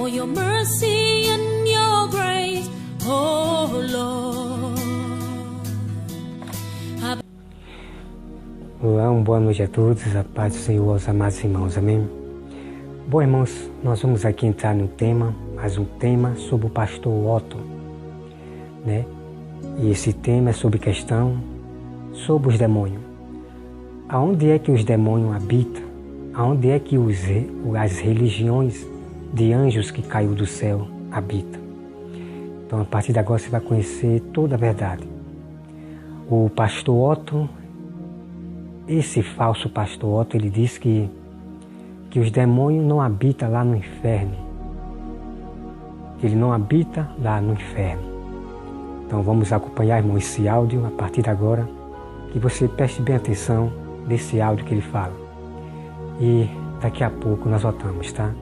for your mercy and your grace, oh Lord. Olá, boa noite a todos, a paz do Senhor aos amados irmãos, amém? Bom, irmãos, nós vamos aqui entrar no tema, mais um tema sobre o pastor Otto, né? E esse tema é sobre questão, sobre os demônios. Aonde é que os demônios habitam? Aonde é que as religiões de anjos que caiu do céu habitam? Então, a partir de agora você vai conhecer toda a verdade. O pastor Otto, esse falso pastor Otto, ele diz que os demônios não habitam lá no inferno. Ele não habita lá no inferno. Então vamos acompanhar, irmão, esse áudio a partir de agora, que você preste bem atenção nesse áudio que ele fala. E daqui a pouco nós voltamos, tá?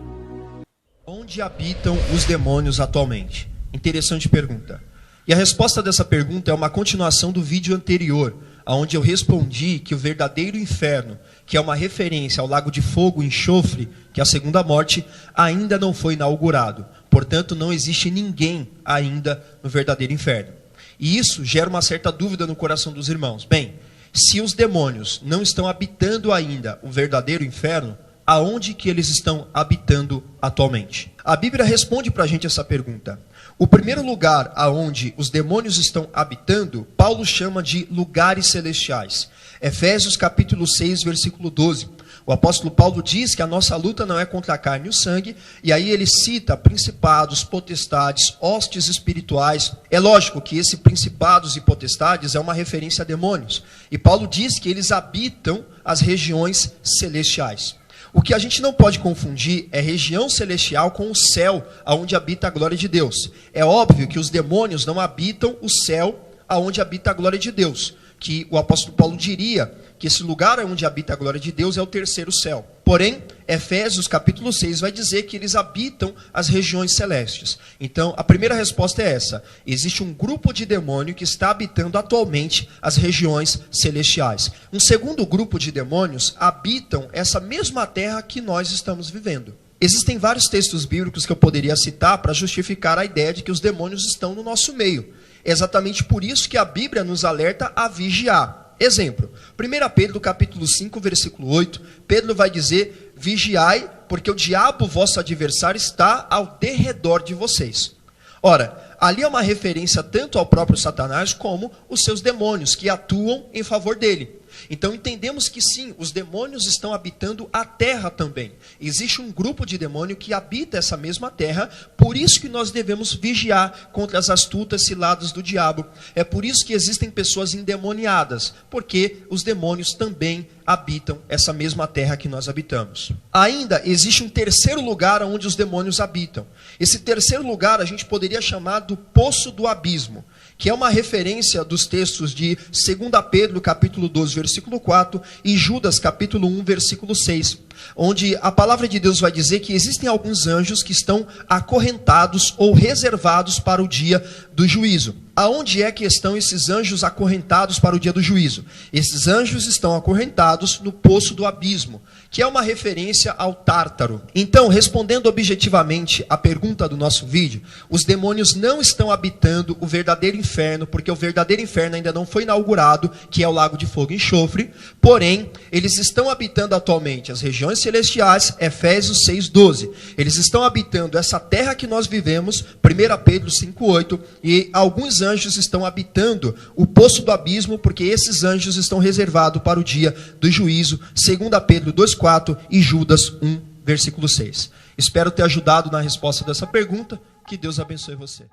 Onde habitam os demônios atualmente? Interessante pergunta. E a resposta dessa pergunta é uma continuação do vídeo anterior, onde eu respondi que o verdadeiro inferno, que é uma referência ao lago de fogo e enxofre, que é a segunda morte, ainda não foi inaugurado. Portanto, não existe ninguém ainda no verdadeiro inferno. E isso gera uma certa dúvida no coração dos irmãos. Bem, se os demônios não estão habitando ainda o verdadeiro inferno, aonde que eles estão habitando atualmente? A Bíblia responde para a gente essa pergunta. O primeiro lugar aonde os demônios estão habitando, Paulo chama de lugares celestiais. Efésios capítulo 6, versículo 12. O apóstolo Paulo diz que a nossa luta não é contra a carne e o sangue, e aí ele cita principados, potestades, hostes espirituais. É lógico que esses principados e potestades é uma referência a demônios. E Paulo diz que eles habitam as regiões celestiais. O que a gente não pode confundir é região celestial com o céu, aonde habita a glória de Deus. É óbvio que os demônios não habitam o céu, aonde habita a glória de Deus. Que o apóstolo Paulo diria que esse lugar onde habita a glória de Deus é o terceiro céu. Porém, Efésios capítulo 6 vai dizer que eles habitam as regiões celestes. Então, a primeira resposta é essa. Existe um grupo de demônio que está habitando atualmente as regiões celestiais. Um segundo grupo de demônios habitam essa mesma terra que nós estamos vivendo. Existem vários textos bíblicos que eu poderia citar para justificar a ideia de que os demônios estão no nosso meio. É exatamente por isso que a Bíblia nos alerta a vigiar. Exemplo, 1 Pedro capítulo 5, versículo 8, Pedro vai dizer, vigiai, porque o diabo, vosso adversário, está ao derredor de vocês. Ora, ali é uma referência tanto ao próprio Satanás como os seus demônios, que atuam em favor dele. Então entendemos que sim, os demônios estão habitando a terra também. Existe um grupo de demônio que habita essa mesma terra, por isso que nós devemos vigiar contra as astutas ciladas do diabo. É por isso que existem pessoas endemoniadas, porque os demônios também habitam essa mesma terra que nós habitamos. Ainda existe um terceiro lugar onde os demônios habitam. Esse terceiro lugar a gente poderia chamar do Poço do Abismo, que é uma referência dos textos de 2 Pedro capítulo 12, versículo 4 e Judas capítulo 1, versículo 6, onde a palavra de Deus vai dizer que existem alguns anjos que estão acorrentados ou reservados para o dia do juízo. Aonde é que estão esses anjos acorrentados para o dia do juízo? Esses anjos estão acorrentados no Poço do Abismo, que é uma referência ao Tártaro. Então, respondendo objetivamente a pergunta do nosso vídeo, os demônios não estão habitando o verdadeiro inferno, porque o verdadeiro inferno ainda não foi inaugurado, que é o lago de fogo e enxofre, porém, eles estão habitando atualmente as regiões celestiais, Efésios 6:12. Eles estão habitando essa terra que nós vivemos, 1 Pedro 5:8, e alguns anjos estão habitando o Poço do Abismo, porque esses anjos estão reservados para o dia do juízo, 2 Pedro 2:4 e Judas 1, versículo 6. Espero ter ajudado na resposta dessa pergunta. Que Deus abençoe você.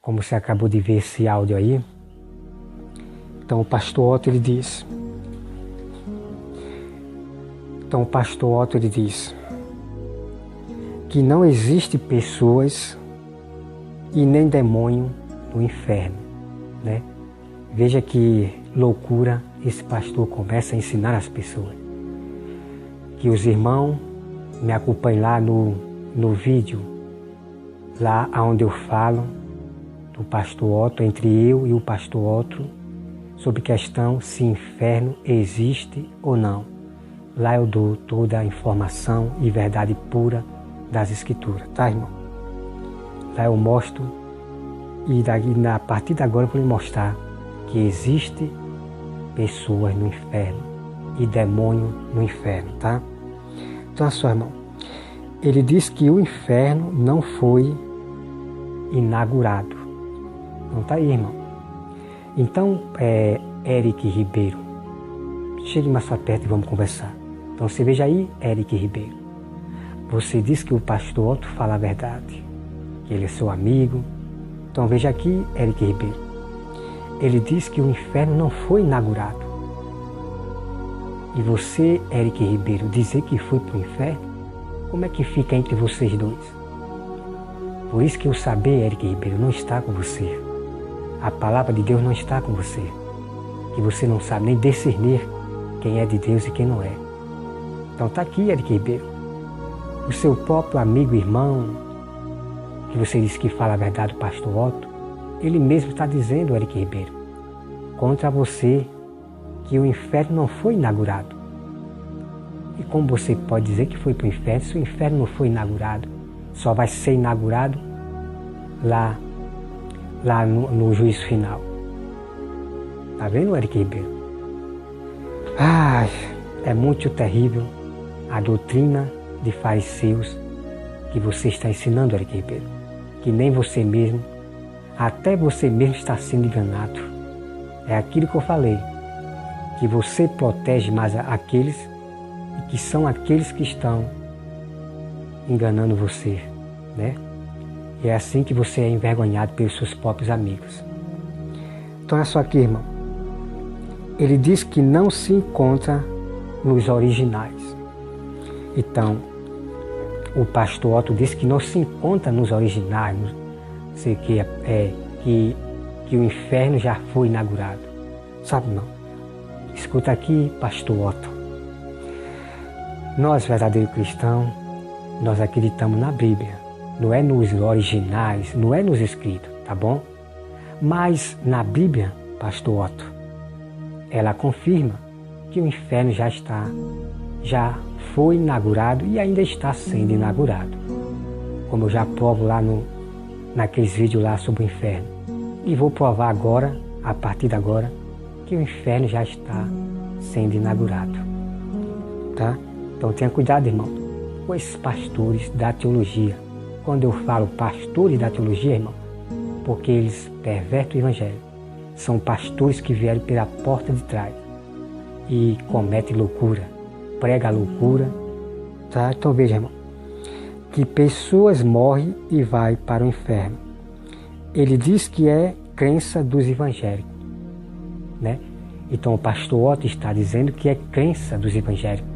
Como você acabou de ver esse áudio aí, então o pastor Otto ele diz que não existe pessoas e nem demônio no inferno, né? Veja que loucura esse pastor começa a ensinar as pessoas. Que os irmãos me acompanhem lá no vídeo, lá onde eu falo do pastor Otto, entre eu e o pastor Otto, sobre questão se inferno existe ou não. Lá eu dou toda a informação e verdade pura das Escrituras, tá, irmão? Lá eu mostro, e a partir de agora eu vou lhe mostrar que existe pessoas no inferno e demônio no inferno, tá? Então, só, irmão, ele diz que o inferno não foi inaugurado. Não tá aí, irmão? Então, Eric Ribeiro, chegue mais pra perto e vamos conversar. Então, você veja aí, Eric Ribeiro. Você diz que o pastor Otto fala a verdade, que ele é seu amigo. Então, veja aqui, Eric Ribeiro. Ele diz que o inferno não foi inaugurado. E você, Eric Ribeiro, dizer que foi para o inferno, como é que fica entre vocês dois? Por isso que o saber, Eric Ribeiro, não está com você. A palavra de Deus não está com você. Que você não sabe nem discernir quem é de Deus e quem não é. Então está aqui, Eric Ribeiro. O seu próprio amigo, irmão, que você disse que fala a verdade, o pastor Otto, ele mesmo está dizendo, Eric Ribeiro, contra você, que o inferno não foi inaugurado. E como você pode dizer que foi para o inferno, se o inferno não foi inaugurado, só vai ser inaugurado lá no juízo final. Tá vendo, Eric Ribeiro? É muito terrível a doutrina de fariseus que você está ensinando, Eric Ribeiro. Que nem você mesmo, até você mesmo está sendo enganado. É aquilo que eu falei, que você protege mais aqueles e que são aqueles que estão enganando você, né? E é assim que você é envergonhado pelos seus próprios amigos. Então é só aqui, irmão. Ele diz que não se encontra nos originais. Então, o pastor Otto diz que não se encontra nos originais, sei que o inferno já foi inaugurado. Sabe, não? Escuta aqui, pastor Otto. Nós, verdadeiros cristãos, nós acreditamos na Bíblia. Não é nos originais, não é nos escritos, tá bom? Mas na Bíblia, pastor Otto, ela confirma que o inferno já foi inaugurado e ainda está sendo inaugurado. Como eu já provo lá naqueles vídeos lá sobre o inferno. E vou provar agora, a partir de agora, que o inferno já está sendo inaugurado. Tá? Então tenha cuidado, irmão, com esses pastores da teologia. Quando eu falo pastores da teologia, irmão, porque eles pervertem o evangelho. São pastores que vieram pela porta de trás e cometem loucura, pregam a loucura. Tá? Então veja, irmão, que pessoas morrem e vai para o inferno. Ele diz que é crença dos evangélicos, né? Então o pastor Otto está dizendo que é crença dos evangélicos.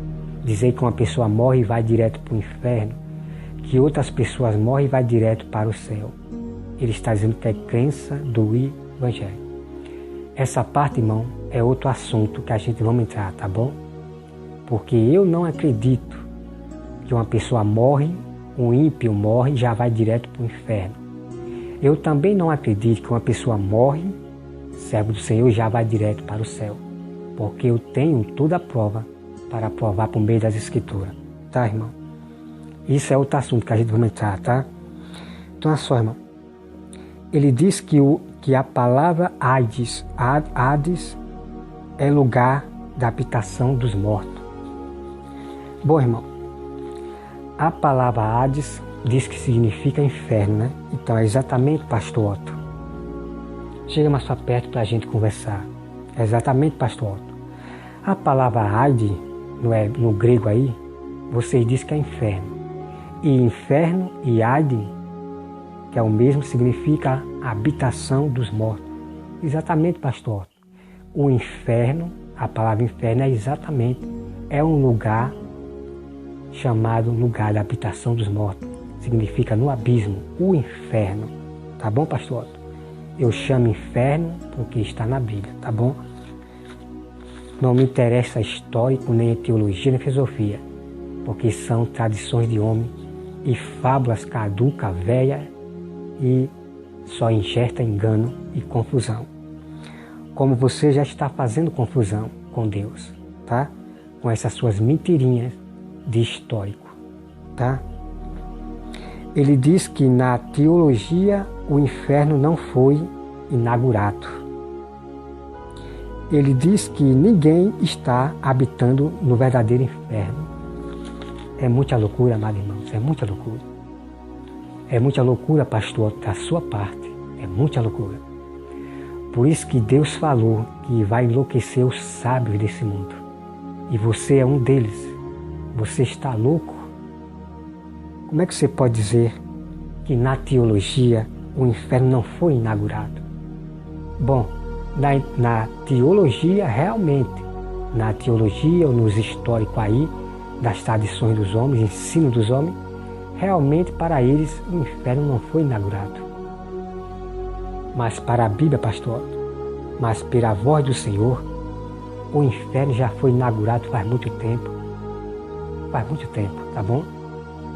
Dizer que uma pessoa morre e vai direto para o inferno, que outras pessoas morrem e vai direto para o céu. Ele está dizendo que é crença do evangelho. Essa parte, irmão, é outro assunto que a gente vai entrar, tá bom? Porque eu não acredito que uma pessoa morre, um ímpio morre e já vai direto para o inferno. Eu também não acredito que uma pessoa morre, servo do Senhor, e já vai direto para o céu. Porque eu tenho toda a prova para provar por meio das Escrituras. Tá, irmão? Isso é outro assunto que a gente vai entrar, tá? Então é só, irmão. Ele diz que a palavra Hades é lugar da habitação dos mortos. Bom, irmão, a palavra Hades diz que significa inferno, né? Então é exatamente, pastor Otto. Chega mais para perto para a gente conversar. É exatamente, pastor Otto. A palavra Hades, no grego aí, vocês dizem que é inferno. E inferno e Hades, que é o mesmo, significa habitação dos mortos. Exatamente, pastor Otto. O inferno, a palavra inferno é um lugar chamado lugar da habitação dos mortos. Significa no abismo, o inferno. Tá bom, pastor Otto? Eu chamo inferno porque está na Bíblia, tá bom? Não me interessa histórico, nem a teologia, nem a filosofia, porque são tradições de homem e fábulas caducas, velhas, e só injeta engano e confusão. Como você já está fazendo confusão com Deus, tá? Com essas suas mentirinhas de histórico, tá? ele diz que na teologia o inferno não foi inaugurado. Ele diz que ninguém está habitando no verdadeiro inferno. É muita loucura, amados irmãos, é muita loucura. É muita loucura, pastor, da sua parte. É muita loucura. Por isso que Deus falou que vai enlouquecer os sábios desse mundo. E você é um deles. Você está louco? Como é que você pode dizer que na teologia o inferno não foi inaugurado? Bom, na teologia realmente, na teologia ou nos históricos aí, das tradições dos homens, ensino dos homens, realmente para eles o inferno não foi inaugurado. Mas para a Bíblia, pastor, mas pela voz do Senhor, o inferno já foi inaugurado faz muito tempo. Faz muito tempo, tá bom?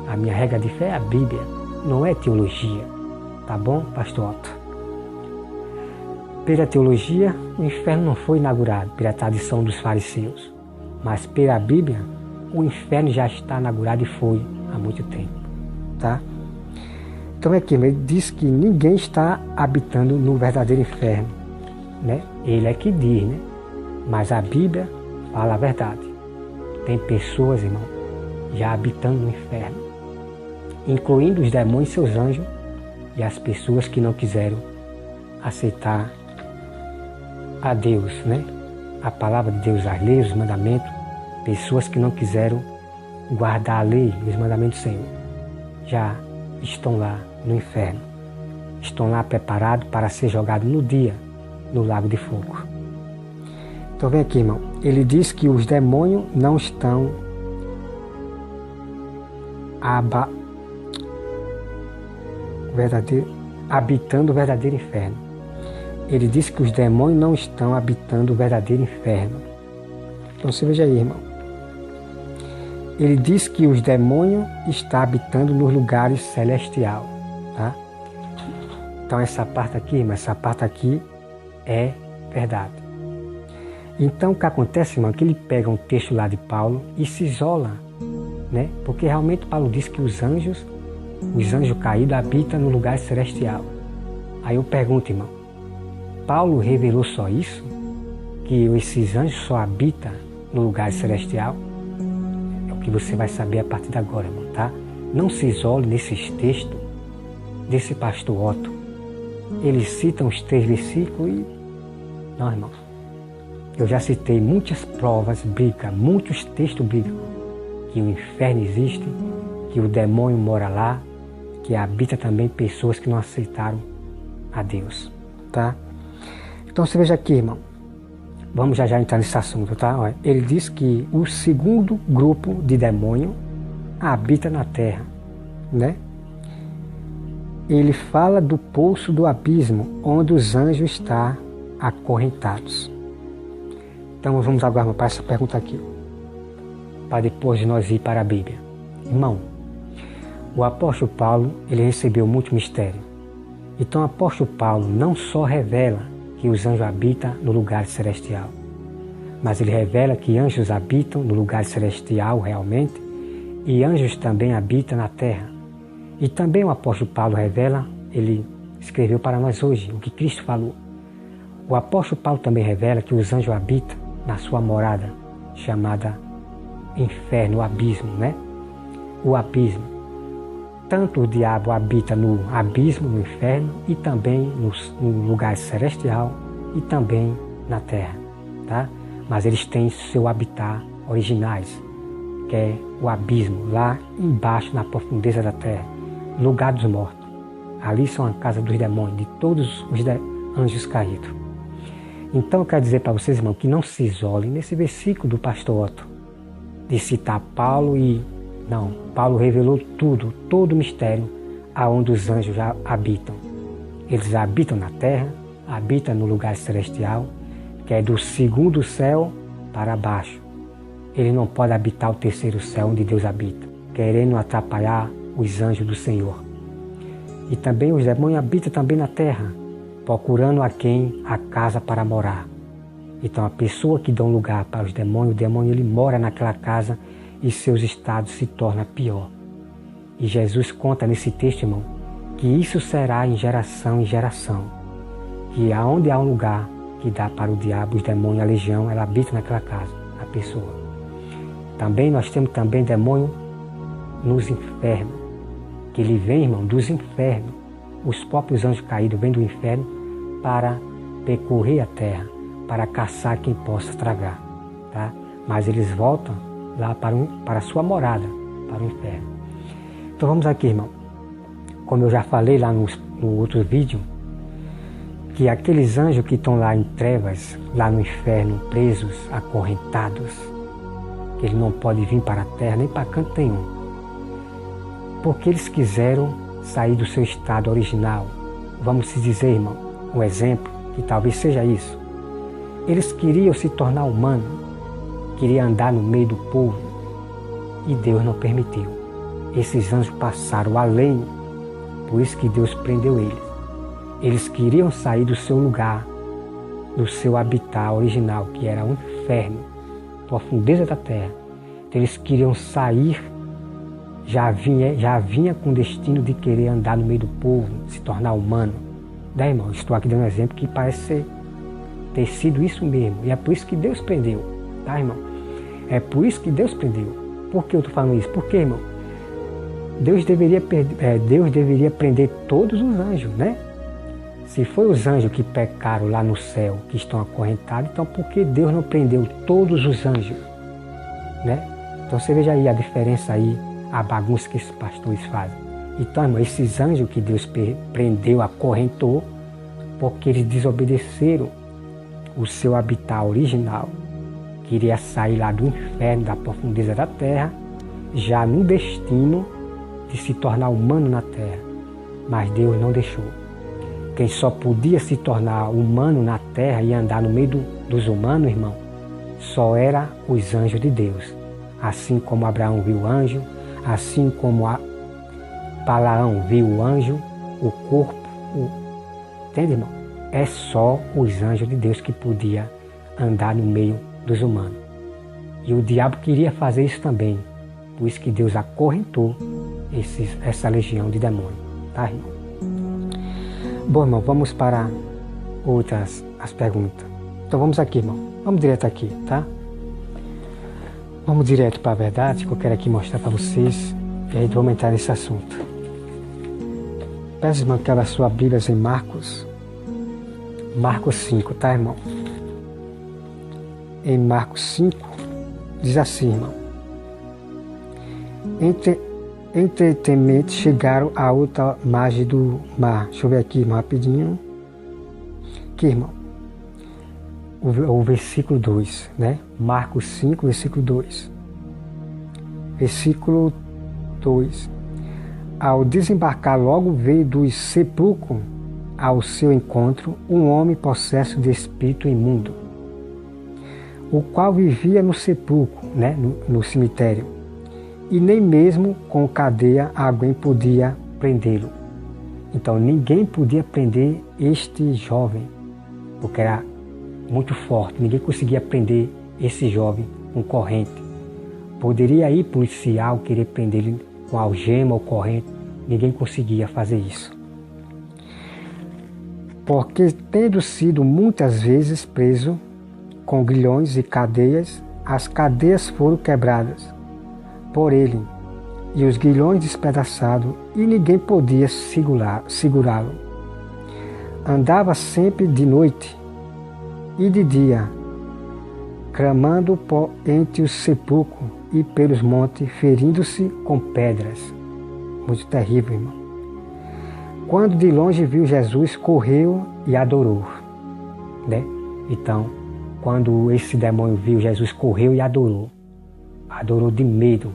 A minha regra de fé é a Bíblia, não é teologia. Tá bom, pastor Otto? Pela teologia, o inferno não foi inaugurado pela tradição dos fariseus. Mas pela Bíblia, o inferno já está inaugurado e foi há muito tempo. Tá? Então aqui, ele diz que ninguém está habitando no verdadeiro inferno. Né? Ele é que diz, né? Mas a Bíblia fala a verdade. Tem pessoas, irmão, já habitando no inferno, incluindo os demônios e seus anjos e as pessoas que não quiseram aceitar a Deus, né? A palavra de Deus, as leis, os mandamentos, pessoas que não quiseram guardar a lei e os mandamentos do Senhor, já estão lá no inferno, estão lá preparados para ser jogados no dia no lago de fogo. Então vem aqui, irmão, ele diz que os demônios não estão habitando o verdadeiro inferno. Ele diz que os demônios não estão habitando o verdadeiro inferno. Então você veja aí, irmão. Ele diz que os demônios estão habitando nos lugares celestiais. Tá? Então essa parte aqui, irmão, essa parte aqui é verdade. Então o que acontece, irmão, é que ele pega um texto lá de Paulo e se isola, né? Porque realmente Paulo diz que os anjos caídos habitam no lugar celestial. Aí eu pergunto, irmão, Paulo revelou só isso? Que esses anjos só habitam no lugar celestial? É o que você vai saber a partir de agora, irmão, tá? Não se isole nesses textos desse pastor Otto. Eles citam os 3 versículos e... Não, irmão. Eu já citei muitas provas bíblicas, muitos textos bíblicos, que o inferno existe, que o demônio mora lá, que habita também pessoas que não aceitaram a Deus, tá? Então você veja aqui, irmão, vamos já entrar nesse assunto, tá? Olha, ele diz que o segundo grupo de demônio habita na terra, né? Ele fala do poço do abismo, onde os anjos estão acorrentados. Então vamos agora para essa pergunta aqui, para depois de nós ir para a Bíblia. Irmão, o apóstolo Paulo, ele recebeu muito mistério. Então o apóstolo Paulo não só revela que os anjos habitam no lugar celestial, mas ele revela que anjos habitam no lugar celestial realmente, e anjos também habitam na terra. E também o apóstolo Paulo revela, ele escreveu para nós hoje o que Cristo falou. O apóstolo Paulo também revela que os anjos habitam na sua morada, chamada inferno, o abismo, né? O abismo. Tanto o diabo habita no abismo, no inferno, e também no lugar celestial, e também na terra, tá? Mas eles têm seu habitat originais, que é o abismo, lá embaixo, na profundeza da terra, lugar dos mortos. Ali são a casa dos demônios, de todos os anjos caídos. Então eu quero dizer para vocês, irmão, que não se isolem nesse versículo do pastor Otto, de citar Paulo e... Não, Paulo revelou tudo, todo o mistério aonde os anjos já habitam. Eles habitam na terra, habitam no lugar celestial, que é do segundo céu para baixo. Ele não pode habitar o terceiro céu onde Deus habita, querendo atrapalhar os anjos do Senhor. E também os demônios habitam também na terra, procurando a quem a casa para morar. Então a pessoa que dá um lugar para os demônios, o demônio ele mora naquela casa e seus estados se tornam pior. E Jesus conta nesse texto, irmão, que isso será em geração, que aonde há um lugar que dá para o diabo, os demônios, a legião, ela habita naquela casa, a pessoa. Também nós temos também demônio nos infernos, que ele vem, irmão, dos infernos. Os próprios anjos caídos vêm do inferno para percorrer a terra, para caçar quem possa tragar, tá? Mas eles voltam lá para a sua morada, para o inferno. Então vamos aqui, irmão. Como eu já falei lá no outro vídeo, que aqueles anjos que estão lá em trevas, lá no inferno, presos, acorrentados, que eles não podem vir para a terra, nem para canto nenhum, porque eles quiseram sair do seu estado original. Vamos se dizer, irmão, um exemplo, que talvez seja isso. Eles queriam se tornar humanos, queriam andar no meio do povo, e Deus não permitiu. Esses anjos passaram além, por isso que Deus prendeu eles. Eles queriam sair do seu lugar, do seu habitat original, que era o inferno, profundeza da terra. Então, eles queriam sair, já vinha com o destino de querer andar no meio do povo, se tornar humano. Daí, irmão, estou aqui dando um exemplo que parece ter sido isso mesmo. E é por isso que Deus prendeu, tá, irmão? É por isso que Deus prendeu. Por que eu estou falando isso? Porque, irmão, Deus deveria prender todos os anjos, né? Se foi os anjos que pecaram lá no céu, que estão acorrentados, então por que Deus não prendeu todos os anjos, né? Então você veja aí a diferença aí, a bagunça que esses pastores fazem. Então, irmão, esses anjos que Deus prendeu, acorrentou, porque eles desobedeceram o seu habitat original, queria sair lá do inferno, da profundeza da terra, já no destino de se tornar humano na terra. Mas Deus não deixou. Quem só podia se tornar humano na terra e andar no meio dos humanos, irmão, só era os anjos de Deus. Assim como Abraão viu o anjo, assim como Balaão viu o anjo, o corpo, entende, irmão? É só os anjos de Deus que podia andar no meio dos humanos. E o diabo queria fazer isso também. Por isso que Deus acorrentou essa legião de demônios, tá, irmão? Bom, irmão, vamos para as perguntas. Então vamos aqui, irmão. Vamos direto aqui, tá? Vamos direto para a verdade, que eu quero aqui mostrar para vocês. E aí vamos entrar nesse assunto. Peço, irmão, que abra sua Bíblia em Marcos 5, tá, irmão? Em Marcos 5, diz assim, irmão. Entretanto, chegaram à outra margem do mar. Deixa eu ver aqui, irmão, rapidinho. Aqui, irmão. O versículo 2, né? Marcos 5, versículo 2. Versículo 2. Ao desembarcar, logo veio do sepulcro ao seu encontro um homem possesso de espírito imundo, o qual vivia no sepulcro, né? no cemitério. E nem mesmo com cadeia alguém podia prendê-lo. Então ninguém podia prender este jovem, porque era muito forte. Ninguém conseguia prender esse jovem com corrente. Poderia ir policial querer prender ele com algema ou corrente. Ninguém conseguia fazer isso. Porque tendo sido muitas vezes preso com grilhões e cadeias, as cadeias foram quebradas por ele, e os grilhões despedaçados, e ninguém podia segurá-lo. Andava sempre de noite e de dia, clamando entre os sepulcros e pelos montes, ferindo-se com pedras. Muito terrível, irmão. Quando de longe viu Jesus, correu e adorou, né? Então, quando esse demônio viu Jesus, correu e adorou de medo,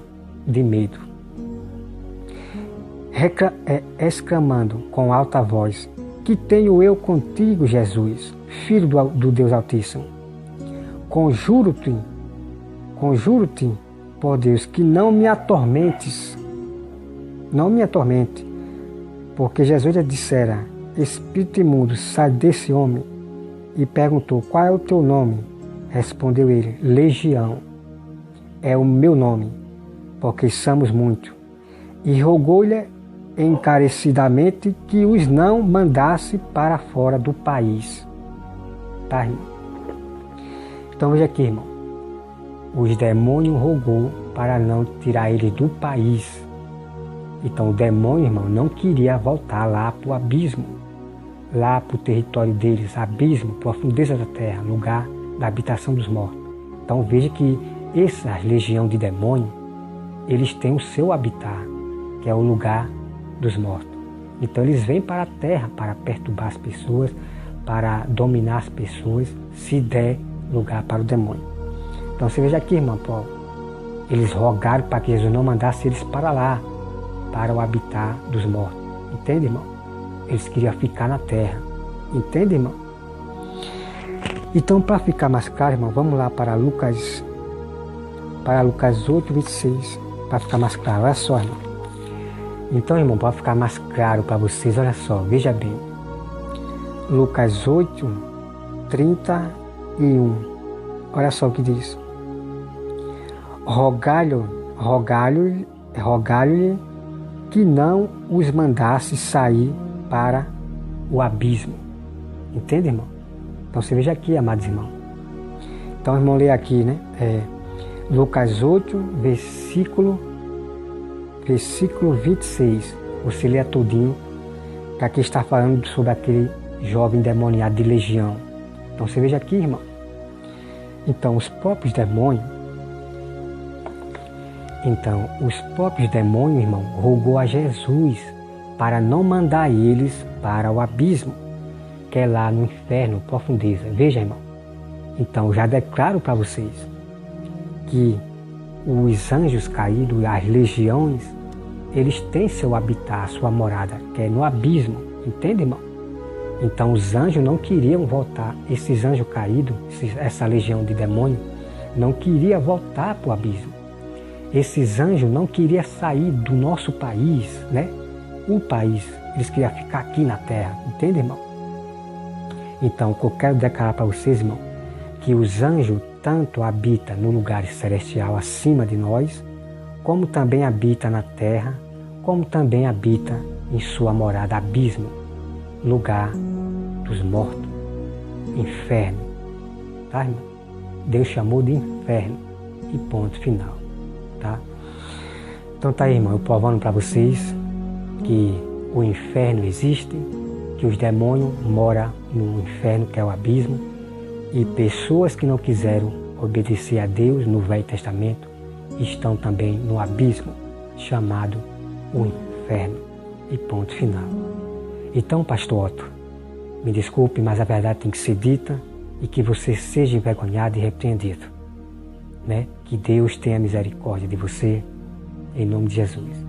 exclamando com alta voz: que tenho eu contigo, Jesus, Filho do Deus Altíssimo? Conjuro-te, por Deus, que não me atormente, porque Jesus lhe dissera: espírito imundo, sai desse homem. E perguntou: qual é o teu nome? Respondeu ele: Legião é o meu nome, porque somos muitos. e rogou-lhe encarecidamente que os não mandasse para fora do país. Tá, irmão? Então veja aqui, irmão. Os demônios rogou para não tirar eles do país. Então o demônio, irmão, não queria voltar lá para o abismo, lá para o território deles, abismo, profundeza da terra, lugar da habitação dos mortos. Então veja que essa legião de demônios, eles têm o seu habitat, que é o lugar dos mortos. Então eles vêm para a terra para perturbar as pessoas, para dominar as pessoas, se der lugar para o demônio. Então você veja aqui, irmão, eles rogaram para que Jesus não mandasse eles para lá, para o habitat dos mortos. Entende, irmão? Eles queriam ficar na terra. Entende, irmão? Então, para ficar mais claro, irmão, vamos lá para Lucas 8, 26, para ficar mais claro. Olha só, irmão. Então, irmão, para ficar mais claro para vocês, olha só, veja bem. Lucas 8, 31. Olha só o que diz. Rogai-lhe que não os mandasse sair para o abismo. Entende, irmão? Então você veja aqui, amados irmãos. Então, irmão, lê aqui, né? Lucas 8, versículo 26. Você lê todinho, que aqui está falando sobre aquele jovem endemoniado de legião. Então você veja aqui, irmão. Então os próprios demônios, irmão, rogou a Jesus para não mandar eles para o abismo, que é lá no inferno, profundeza. Veja, irmão. Então já declaro para vocês que os anjos caídos, as legiões, eles têm seu habitat, sua morada, que é no abismo. Entende, irmão? Então os anjos não queriam voltar, esses anjos caídos, essa legião de demônios, não queria voltar para o abismo. Esses anjos não queriam sair do nosso país, né? O país, eles queriam ficar aqui na terra. Entende, irmão? Então, o que eu quero declarar para vocês, irmão, que os anjos tanto habitam no lugar celestial acima de nós, como também habitam na terra, como também habitam em sua morada, abismo, lugar dos mortos, inferno. Tá, irmão? Deus chamou de inferno e ponto final. Tá? Então tá aí, irmão, eu provando para vocês que o inferno existe, que os demônios moram no inferno, que é o abismo, e pessoas que não quiseram obedecer a Deus no Velho Testamento estão também no abismo, chamado o inferno, e ponto final. Então, pastor Otto, me desculpe, mas a verdade tem que ser dita e que você seja envergonhado e repreendido, né? Que Deus tenha misericórdia de você, em nome de Jesus.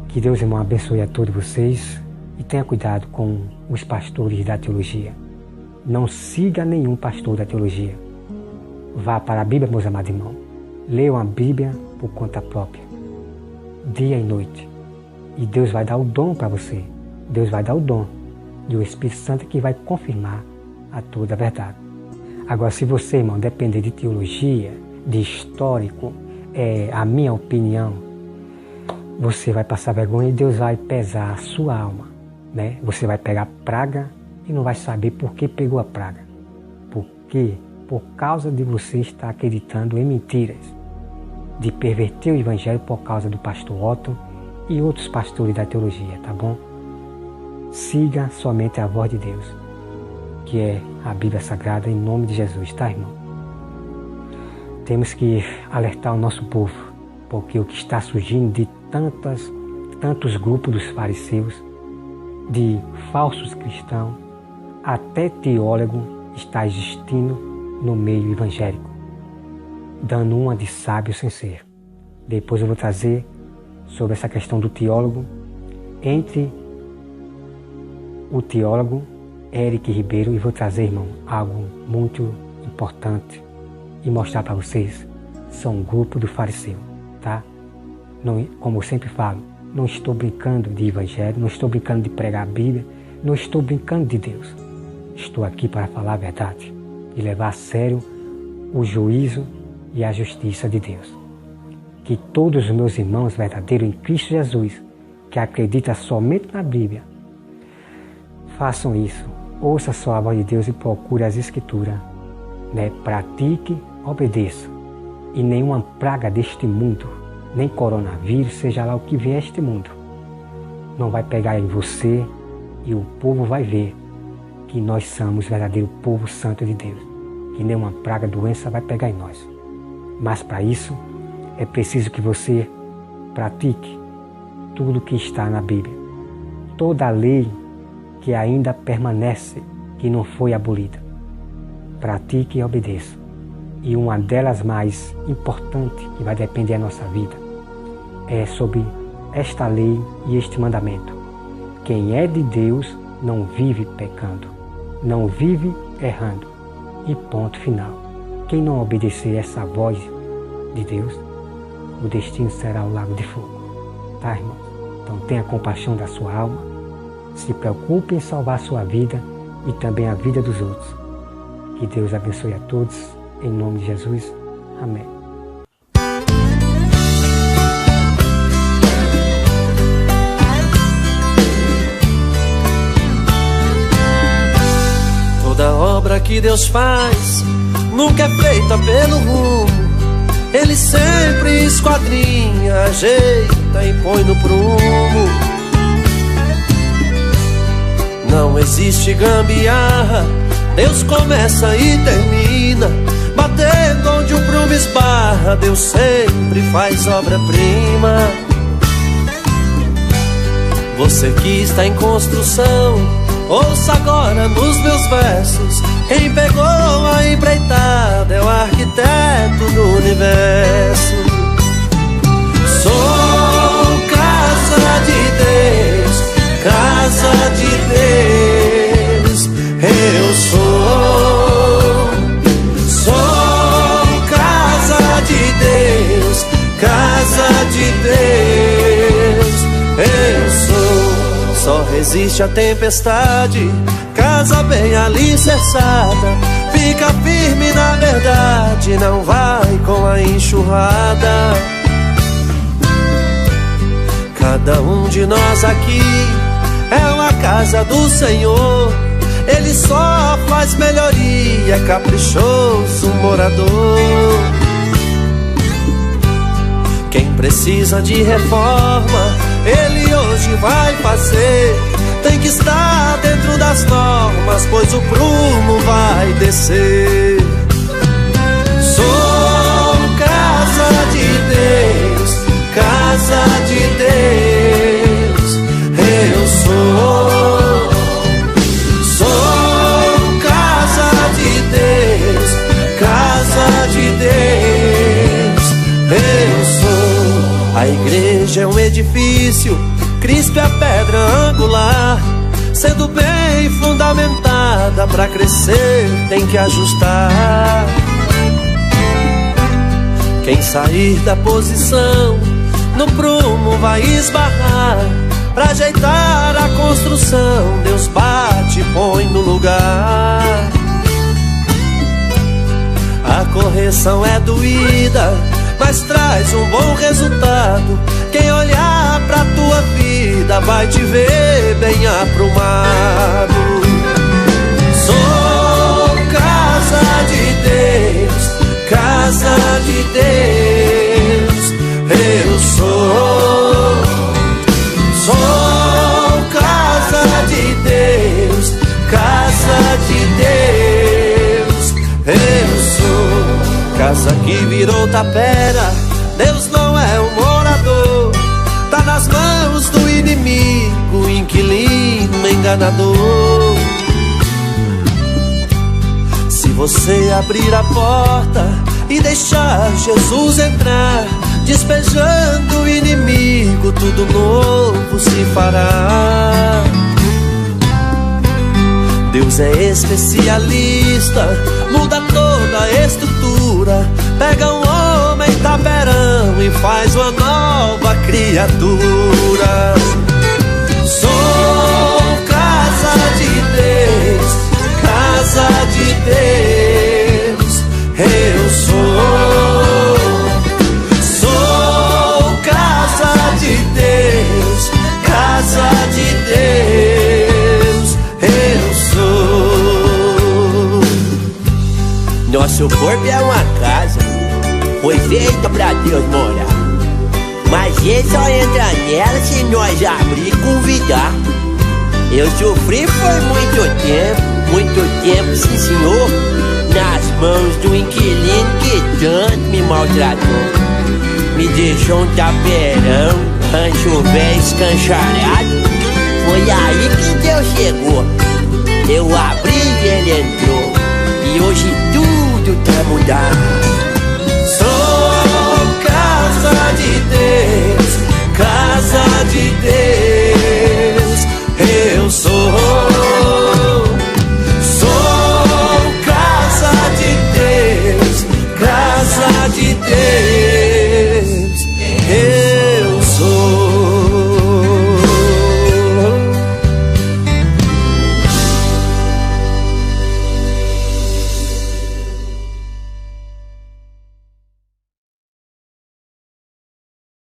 Que Deus, irmão, abençoe a todos vocês e tenha cuidado com os pastores da teologia. Não siga nenhum pastor da teologia. Vá para a Bíblia, meus amados irmãos. Leiam a Bíblia por conta própria, dia e noite. E Deus vai dar o dom para você. Deus vai dar o dom e o Espírito Santo que vai confirmar a toda a verdade. Agora, se você, irmão, depender de teologia, de histórico, a minha opinião, você vai passar vergonha e Deus vai pesar a sua alma, né? Você vai pegar praga e não vai saber por que pegou a praga. Por quê? Por causa de você estar acreditando em mentiras, de perverter o Evangelho por causa do pastor Otto e outros pastores da teologia, tá bom? Siga somente a voz de Deus, que é a Bíblia Sagrada, em nome de Jesus, tá, irmão? Temos que alertar o nosso povo, porque o que está surgindo de tantos grupos dos fariseus, de falsos cristãos, até teólogo está existindo no meio evangélico, dando uma de sábio sem ser. Depois eu vou trazer sobre essa questão do teólogo, entre o teólogo Eric Ribeiro, e vou trazer, irmão, algo muito importante e mostrar para vocês. São um grupo do fariseu, tá? Não, como eu sempre falo, não estou brincando de evangelho, não estou brincando de pregar a Bíblia, não estou brincando de Deus. Estou aqui para falar a verdade e levar a sério o juízo e a justiça de Deus. que todos os meus irmãos verdadeiros em Cristo Jesus, que acreditam somente na Bíblia, façam isso. Ouça só a voz de Deus e procure as Escrituras. Pratique, obedeça. E nenhuma praga deste mundo, nem coronavírus, seja lá o que vier este mundo, não vai pegar em você, e o povo vai ver que nós somos o verdadeiro povo santo de Deus. Que nenhuma praga, doença vai pegar em nós. Mas para isso, é preciso que você pratique tudo que está na Bíblia. Toda a lei que ainda permanece, que não foi abolida. Pratique e obedeça. E uma delas mais importante, que vai depender da nossa vida, é sobre esta lei e este mandamento. Quem é de Deus não vive pecando, não vive errando. E ponto final. Quem não obedecer essa voz de Deus, o destino será o lago de fogo. Tá, irmão? Então tenha compaixão da sua alma, se preocupe em salvar a sua vida e também a vida dos outros. Que Deus abençoe a todos, em nome de Jesus. Amém. Toda obra que Deus faz nunca é feita pelo rumo. Ele sempre esquadrinha, ajeita e põe no prumo. Não existe gambiarra, Deus começa e termina. Batendo onde o prumo esbarra, Deus sempre faz obra-prima. Você que está em construção, ouça agora nos meus versos. Quem pegou a empreitada é o arquiteto do universo. Sou casa de Deus, casa de Deus. Eu sou casa de Deus, casa de Deus. Eu sou. Só resiste a tempestade, casa bem alicerçada. Fica firme na verdade, não vai com a enxurrada. Cada um de nós aqui é uma casa do Senhor. Ele só faz melhoria, caprichoso morador. Quem precisa de reforma, Ele hoje vai fazer. Tem que estar dentro das normas, pois o prumo vai descer. Sou casa de Deus, casa de Deus. Eu sou casa de Deus, casa de Deus. Eu sou. A igreja é um edifício, Cristo é a pedra angular. Sendo bem fundamentada, pra crescer tem que ajustar. Quem sair da posição, no prumo vai esbarrar. Pra ajeitar a construção, Deus bate e põe no lugar. A correção é doída, mas traz um bom resultado. Quem olhar pra tua vida vai te ver bem aprumado. Sou casa de Deus, casa de Deus. Eu sou casa de Deus, casa de Deus. Eu sou casa que virou tapera. Deus não é um morador, tá nas mãos do inimigo, inquilino enganador. Se você abrir a porta e deixar Jesus entrar, despejando o inimigo, tudo novo se fará. Deus é especialista, muda toda a estrutura. Pega um homem taperão e faz uma nova criatura. Sou casa de Deus, casa de Deus. Eu sou corpo é uma casa, foi feita pra Deus morar. Mas ele só entra nela se nós abrir e convidar. Eu sofri por muito tempo, sim senhor, nas mãos do inquilino que tanto me maltratou. Me deixou um taperão, rancho velho escancharado. Foi aí que Deus chegou, eu abri e ele entrou. E hoje tudo tá mudado. Sou casa de Deus, casa